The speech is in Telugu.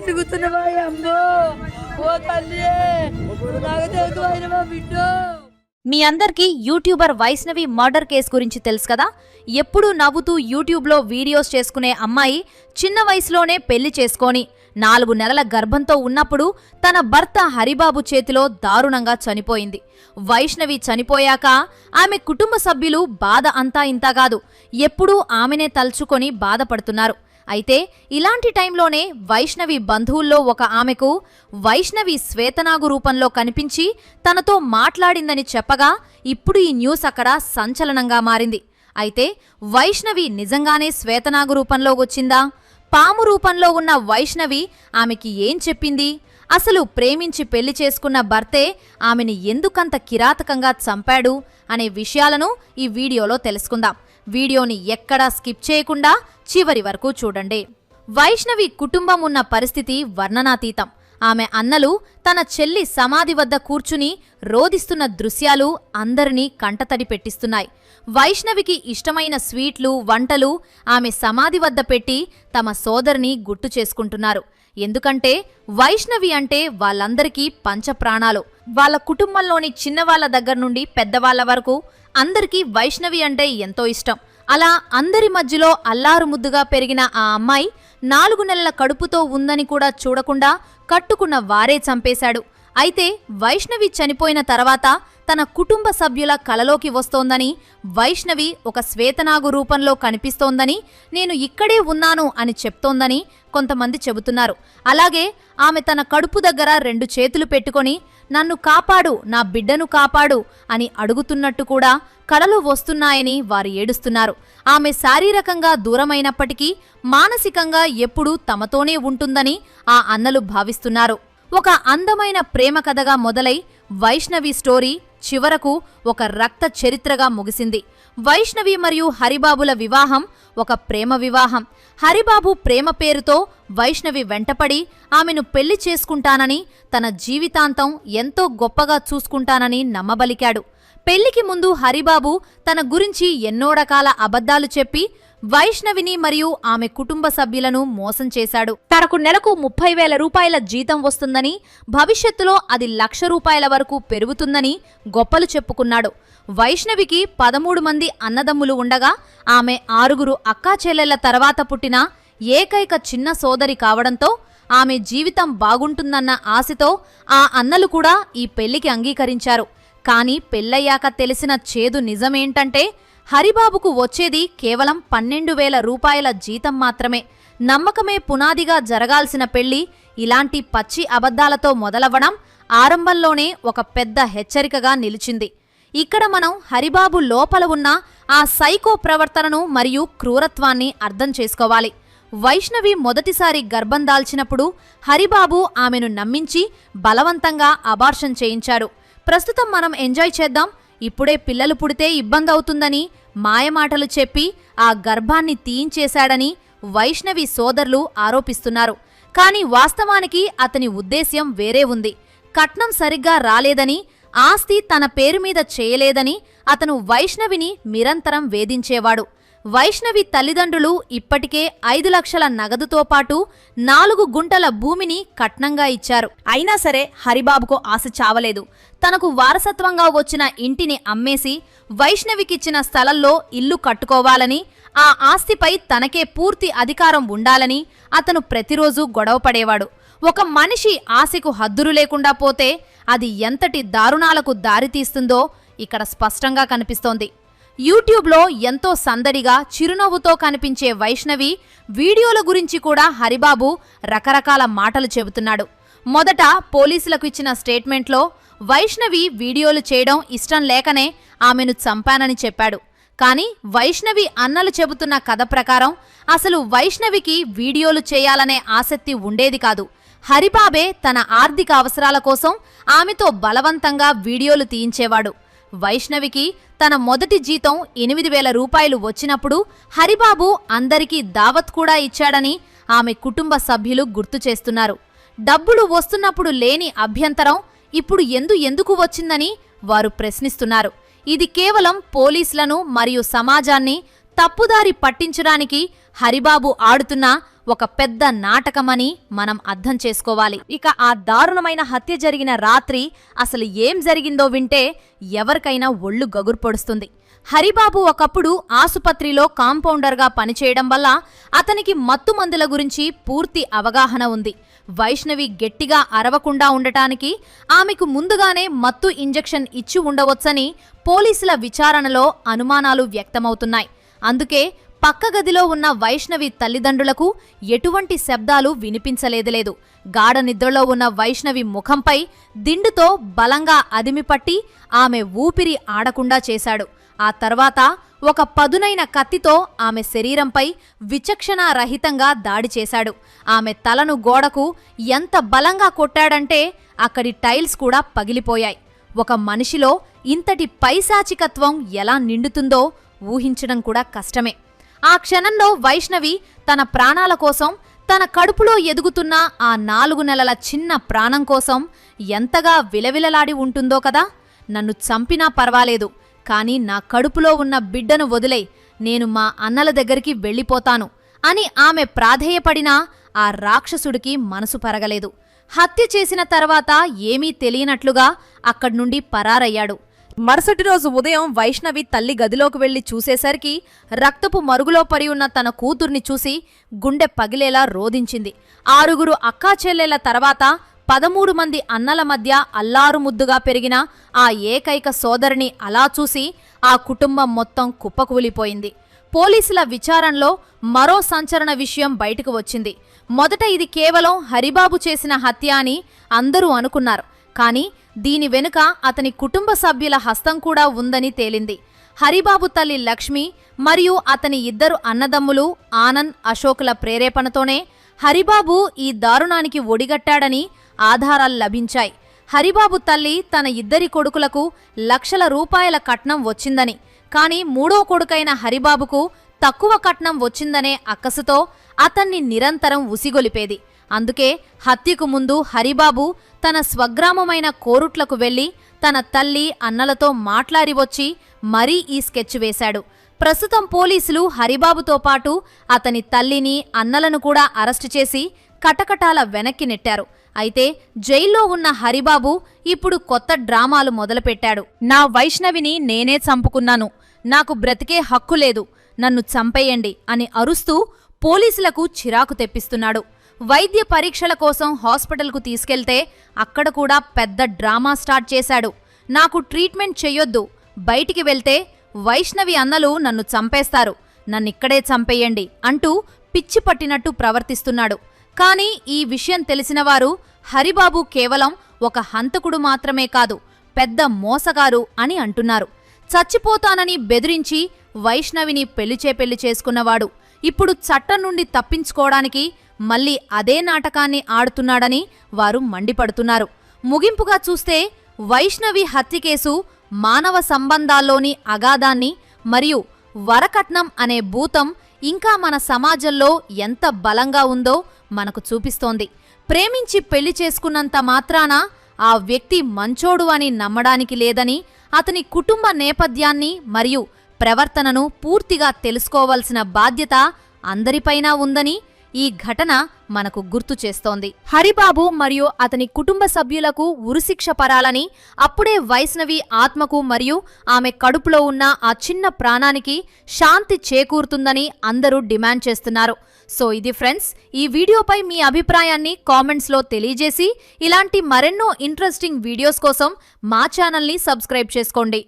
తిరుగుతున్నావా అమ్మో ఓ తల్లి నాకు తెలుసు ఆయన మా బిడ్డ. మీ అందరికీ యూట్యూబర్ వైష్ణవి మర్డర్ కేసు గురించి తెలుసు కదా. ఎప్పుడూ నవ్వుతూ యూట్యూబ్లో వీడియోస్ చేసుకునే అమ్మాయి చిన్న వయసులోనే పెళ్లి చేసుకొని 4 నెలల గర్భంతో ఉన్నప్పుడు తన భర్త హరిబాబు చేతిలో దారుణంగా చనిపోయింది. వైష్ణవి చనిపోయాక ఆమె కుటుంబ సభ్యులు బాధ అంతా ఇంతా కాదు, ఎప్పుడూ ఆమెనే తలుచుకొని బాధపడుతున్నారు. అయితే ఇలాంటి టైంలోనే వైష్ణవి బంధువుల్లో ఒక ఆమెకు వైష్ణవి శ్వేతనాగు రూపంలో కనిపించి తనతో మాట్లాడిందని చెప్పగా ఇప్పుడు ఈ న్యూస్ అక్కడ సంచలనంగా మారింది. అయితే వైష్ణవి నిజంగానే శ్వేతనాగు రూపంలో వచ్చిందా? పాము రూపంలో ఉన్న వైష్ణవి ఆమెకి ఏం చెప్పింది? అసలు ప్రేమించి పెళ్లి చేసుకున్న భర్తే ఆమెని ఎందుకంత కిరాతకంగా చంపాడు అనే విషయాలను ఈ వీడియోలో తెలుసుకుందాం. వీడియోని ఎక్కడా స్కిప్ చేయకుండా చివరి వరకు చూడండి. వైష్ణవి కుటుంబం ఉన్న పరిస్థితి వర్ణనాతీతం. ఆమె అన్నలు తన చెల్లి సమాధి వద్ద కూర్చుని రోదిస్తున్న దృశ్యాలు అందరినీ కంటతడి పెట్టిస్తున్నాయి. వైష్ణవికి ఇష్టమైన స్వీట్లు, వంటలు ఆమె సమాధి వద్ద పెట్టి తమ సోదరిని గుర్తు చేసుకుంటున్నారు. ఎందుకంటే వైష్ణవి అంటే వాళ్ళందరికీ పంచప్రాణాలు. వాళ్ళ కుటుంబంలోని చిన్నవాళ్ల దగ్గర నుండి పెద్దవాళ్ల వరకు అందరికీ వైష్ణవి అంటే ఎంతో ఇష్టం. అలా అందరి మధ్యలో అల్లారు ముద్దుగా పెరిగిన ఆ అమ్మాయి 4 నెలల కడుపుతో ఉందని కూడా చూడకుండా కట్టుకున్న వారే చంపేశాడు. అయితే వైష్ణవి చనిపోయిన తర్వాత తన కుటుంబ సభ్యుల కలలోకి వస్తోందని, వైష్ణవి ఒక శ్వేతనాగు రూపంలో కనిపిస్తోందని, నేను ఇక్కడే ఉన్నాను అని చెప్తోందని కొంతమంది చెబుతున్నారు. అలాగే ఆమె తన కడుపు దగ్గర 2 చేతులు పెట్టుకొని నన్ను కాపాడు, నా బిడ్డను కాపాడు అని అడుగుతున్నట్టు కూడా కలలు వస్తున్నాయని వారు ఏడుస్తున్నారు. ఆమె శారీరకంగా దూరమైనప్పటికీ మానసికంగా ఎప్పుడూ తమతోనే ఉంటుందని ఆ అన్నలు భావిస్తున్నారు. ఒక అందమైన ప్రేమ కథగా మొదలై వైష్ణవి స్టోరీ చివరకు ఒక రక్త చరిత్రగా ముగిసింది. వైష్ణవి మరియు హరిబాబుల వివాహం ఒక ప్రేమ వివాహం. హరిబాబు ప్రేమ పేరుతో వైష్ణవి వెంటపడి ఆమెను పెళ్లి చేసుకుంటానని, తన జీవితాంతం ఎంతో గొప్పగా చూసుకుంటానని నమ్మబలికాడు. పెళ్లికి ముందు హరిబాబు తన గురించి ఎన్నో రకాల అబద్ధాలు చెప్పి వైష్ణవిని మరియు ఆమె కుటుంబ సభ్యులను మోసం చేశాడు. తనకు నెలకు 30,000 రూపాయల జీతం వస్తుందని, భవిష్యత్తులో అది 1,00,000 రూపాయల వరకు పెరుగుతుందని గొప్పలు చెప్పుకున్నాడు. వైష్ణవికి 13 మంది అన్నదమ్ములు ఉండగా ఆమె 6 అక్కాచెల్లెళ్ల తర్వాత పుట్టిన ఏకైక చిన్న సోదరి కావడంతో ఆమె జీవితం బాగుంటుందన్న ఆశతో ఆ అన్నలు కూడా ఈ పెళ్లికి అంగీకరించారు. కానీ పెళ్లయ్యాక తెలిసిన చేదు నిజమేంటంటే హరిబాబుకు వచ్చేది కేవలం 12,000 రూపాయల జీతం మాత్రమే. నమ్మకమే పునాదిగా జరగాల్సిన పెళ్లి ఇలాంటి పచ్చి అబద్ధాలతో మొదలవ్వడం ఆరంభంలోనే ఒక పెద్ద హెచ్చరికగా నిలిచింది. ఇక్కడ మనం హరిబాబు లోపల ఉన్న ఆ సైకో ప్రవర్తనను మరియు క్రూరత్వాన్ని అర్థం చేసుకోవాలి. వైష్ణవి మొదటిసారి గర్భం దాల్చినప్పుడు హరిబాబు ఆమెను నమ్మించి బలవంతంగా అబార్షన్ చేయించాడు. ప్రస్తుతం మనం ఎంజాయ్ చేద్దాం, ఇప్పుడే పిల్లలు పుడితే ఇబ్బంది అవుతుందని మాయమాటలు చెప్పి ఆ గర్భాన్ని తీయించేశాడని వైష్ణవి సోదరులు ఆరోపిస్తున్నారు. కానీ వాస్తవానికి అతని ఉద్దేశ్యం వేరే ఉంది. కట్నం సరిగ్గా రాలేదని, ఆస్తి తన పేరు మీద చేయలేదని అతను వైష్ణవిని నిరంతరం వేధించేవాడు. వైష్ణవి తల్లిదండ్రులు ఇప్పటికే 5 లక్షల నగదుతో పాటు 4 గుంటల భూమిని కట్నంగా ఇచ్చారు. అయినా సరే హరిబాబుకు ఆశ చావలేదు. తనకు వారసత్వంగా వచ్చిన ఇంటిని అమ్మేసి వైష్ణవికిచ్చిన స్థలంలో ఇల్లు కట్టుకోవాలని, ఆ ఆస్తిపై తనకే పూర్తి అధికారం ఉండాలని అతను ప్రతిరోజు గొడవపడేవాడు. ఒక మనిషి ఆశకు హద్దులు లేకుండా పోతే అది ఎంతటి దారుణాలకు దారితీస్తుందో ఇక్కడ స్పష్టంగా కనిపిస్తోంది. యూట్యూబ్లో ఎంతో సందడిగా చిరునవ్వుతో కనిపించే వైష్ణవి వీడియోల గురించి కూడా హరిబాబు రకరకాల మాటలు చెబుతున్నాడు. మొదట పోలీసులకు ఇచ్చిన స్టేట్మెంట్లో వైష్ణవి వీడియోలు చేయడం ఇష్టం లేకనే ఆమెను చంపానని చెప్పాడు. కానీ వైష్ణవి అన్నలు చెబుతున్న కథ ప్రకారం అసలు వైష్ణవికి వీడియోలు చేయాలనే ఆసక్తి ఉండేది కాదు. హరిబాబే తన ఆర్థిక అవసరాల కోసం ఆమెతో బలవంతంగా వీడియోలు తీయించేవాడు. వైష్ణవికి తన మొదటి జీతం 8,000 రూపాయలు వచ్చినప్పుడు హరిబాబు అందరికీ దావత్ కూడా ఇచ్చాడని ఆమె కుటుంబ సభ్యులు గుర్తు చేస్తున్నారు. డబ్బులు వస్తున్నప్పుడు లేని అభ్యంతరం ఇప్పుడు ఎందుకు వచ్చిందని వారు ప్రశ్నిస్తున్నారు. ఇది కేవలం పోలీసులను మరియు సమాజాన్ని తప్పుదారి పట్టించడానికి హరిబాబు ఆడుతున్న ఒక పెద్ద నాటకమని మనం అర్థం చేసుకోవాలి. ఇక ఆ దారుణమైన హత్య జరిగిన రాత్రి అసలు ఏం జరిగిందో వింటే ఎవరికైనా ఒళ్ళు గగురు పొడుస్తుంది. హరిబాబు ఒకప్పుడు ఆసుపత్రిలో కాంపౌండర్గా పనిచేయడం వల్ల అతనికి మత్తుమందుల గురించి పూర్తి అవగాహన ఉంది. వైష్ణవి గట్టిగా అరవకుండా ఉండటానికి ఆమెకు ముందుగానే మత్తు ఇంజెక్షన్ ఇచ్చి ఉండవచ్చని పోలీసుల విచారణలో అనుమానాలు వ్యక్తమవుతున్నాయి. అందుకే పక్క గదిలో ఉన్న వైష్ణవి తల్లిదండ్రులకు ఎటువంటి శబ్దాలు వినిపించలేదులేదు. గాఢ నిద్రలో ఉన్న వైష్ణవి ముఖంపై దిండుతో బలంగా అదిమిపట్టి ఆమె ఊపిరి ఆడకుండా చేశాడు. ఆ తర్వాత ఒక పదునైన కత్తితో ఆమె శరీరంపై విచక్షణారహితంగా దాడి చేశాడు. ఆమె తలను గోడకు ఎంత బలంగా కొట్టాడంటే అక్కడి టైల్స్ కూడా పగిలిపోయాయి. ఒక మనిషిలో ఇంతటి పైశాచికత్వం ఎలా నిండుతుందో ఊహించడం కూడా కష్టమే. ఆ క్షణంలో వైష్ణవి తన ప్రాణాల కోసం, తన కడుపులో ఎదుగుతున్న ఆ 4 నెలల చిన్న ప్రాణం కోసం ఎంతగా విలవిలలాడి ఉంటుందో కదా. నన్ను చంపినా పర్వాలేదు, కానీ నా కడుపులో ఉన్న బిడ్డను వదిలేయ్, నేను మా అన్నల దగ్గరికి వెళ్ళిపోతాను అని ఆమె ప్రాధేయపడినా ఆ రాక్షసుడికి మనసు పరగలేదు. హత్య చేసిన తర్వాత ఏమీ తెలియనట్లుగా అక్కడ్నుండి పరారయ్యాడు. మరుసటి రోజు ఉదయం వైష్ణవి తల్లి గదిలోకి వెళ్లి చూసేసరికి రక్తపు మరుగులో పడి ఉన్న తన కూతుర్ని చూసి గుండె పగిలేలా రోదించింది. 6 అక్కాచెల్లెళ్ల తర్వాత 13 మంది అన్నల మధ్య అల్లారుముద్దుగా పెరిగిన ఆ ఏకైక సోదరిని అలా చూసి ఆ కుటుంబం మొత్తం కుప్పకూలిపోయింది. పోలీసుల విచారణలో మరో సంచలన విషయం బయటకు వచ్చింది. మొదట ఇది కేవలం హరిబాబు చేసిన హత్య అని అందరూ అనుకున్నారు. కానీ దీని వెనుక అతని కుటుంబ సభ్యుల హస్తం కూడా ఉందని తేలింది. హరిబాబు తల్లి లక్ష్మి మరియు అతని 2 అన్నదమ్ములు ఆనంద్, అశోకుల ప్రేరేపణతోనే హరిబాబు ఈ దారుణానికి ఒడిగట్టాడని ఆధారాలు లభించాయి. హరిబాబు తల్లి తన 2 కొడుకులకు లక్షల రూపాయల కట్నం వచ్చిందని, కానీ 3వ కొడుకైన హరిబాబుకు తక్కువ కట్నం వచ్చిందనే అక్కసుతో అతన్ని నిరంతరం ఉసిగొలిపేది. అందుకే హత్యకు ముందు హరిబాబు తన స్వగ్రామమైన కోరుట్లకు వెళ్లి తన తల్లి, అన్నలతో మాట్లాడి వచ్చి మరీ ఈ స్కెచ్ వేశాడు. ప్రస్తుతం పోలీసులు హరిబాబుతో పాటు అతని తల్లిని, అన్నలను కూడా అరెస్టు చేసి కటకటాల వెనక్కి నెట్టారు. అయితే జైల్లో ఉన్న హరిబాబు ఇప్పుడు కొత్త డ్రామాలు మొదలుపెట్టాడు. నా వైష్ణవిని నేనే చంపుకున్నాను, నాకు బ్రతికే హక్కు లేదు, నన్ను చంపేయండి అని అరుస్తూ పోలీసులకు చిరాకు తెప్పిస్తున్నాడు. వైద్య పరీక్షల కోసం హాస్పిటల్కు తీసుకెళ్తే అక్కడ కూడా పెద్ద డ్రామా స్టార్ట్ చేశాడు. నాకు ట్రీట్మెంట్ చెయ్యొద్దు, బయటికి వెళ్తే వైష్ణవి అన్నలు నన్ను చంపేస్తారు, నన్నిక్కడే చంపేయండి అంటూ పిచ్చి పట్టినట్టు ప్రవర్తిస్తున్నాడు. కానీ ఈ విషయం తెలిసినవారు హరిబాబు కేవలం ఒక హంతకుడు మాత్రమే కాదు, పెద్ద మోసగారు అని అంటున్నారు. చచ్చిపోతానని బెదిరించి వైష్ణవిని పెళ్లి చేసుకున్నవాడు ఇప్పుడు చట్టం నుండి తప్పించుకోవడానికి మళ్ళీ అదే నాటకాన్ని ఆడుతున్నాడని వారు మండిపడుతున్నారు. ముగింపుగా చూస్తే వైష్ణవి హత్య కేసు మానవ సంబంధాల్లోని అగాధాన్ని మరియు వరకట్నం అనే భూతం ఇంకా మన సమాజంలో ఎంత బలంగా ఉందో మనకు చూపిస్తోంది. ప్రేమించి పెళ్లి చేసుకున్నంత మాత్రాన ఆ వ్యక్తి మంచోడు అని నమ్మడానికి లేదని, అతని కుటుంబ నేపథ్యాన్ని మరియు ప్రవర్తనను పూర్తిగా తెలుసుకోవాల్సిన బాధ్యత అందరిపైనా ఉందని ఈ ఘటన మనకు గుర్తు చేస్తోంది. హరిబాబు మరియు అతని కుటుంబ సభ్యులకు ఉరిశిక్ష పరాలని, అప్పుడే వైష్ణవి ఆత్మకు మరియు ఆమె కడుపులో ఉన్న ఆ చిన్న ప్రాణానికి శాంతి చేకూరుతుందని అందరూ డిమాండ్ చేస్తున్నారు. సో ఇది ఫ్రెండ్స్, ఈ వీడియోపై మీ అభిప్రాయాన్ని కామెంట్స్లో తెలియజేసి ఇలాంటి మరెన్నో ఇంట్రెస్టింగ్ వీడియోస్ కోసం మా ఛానల్ని సబ్స్క్రైబ్ చేసుకోండి.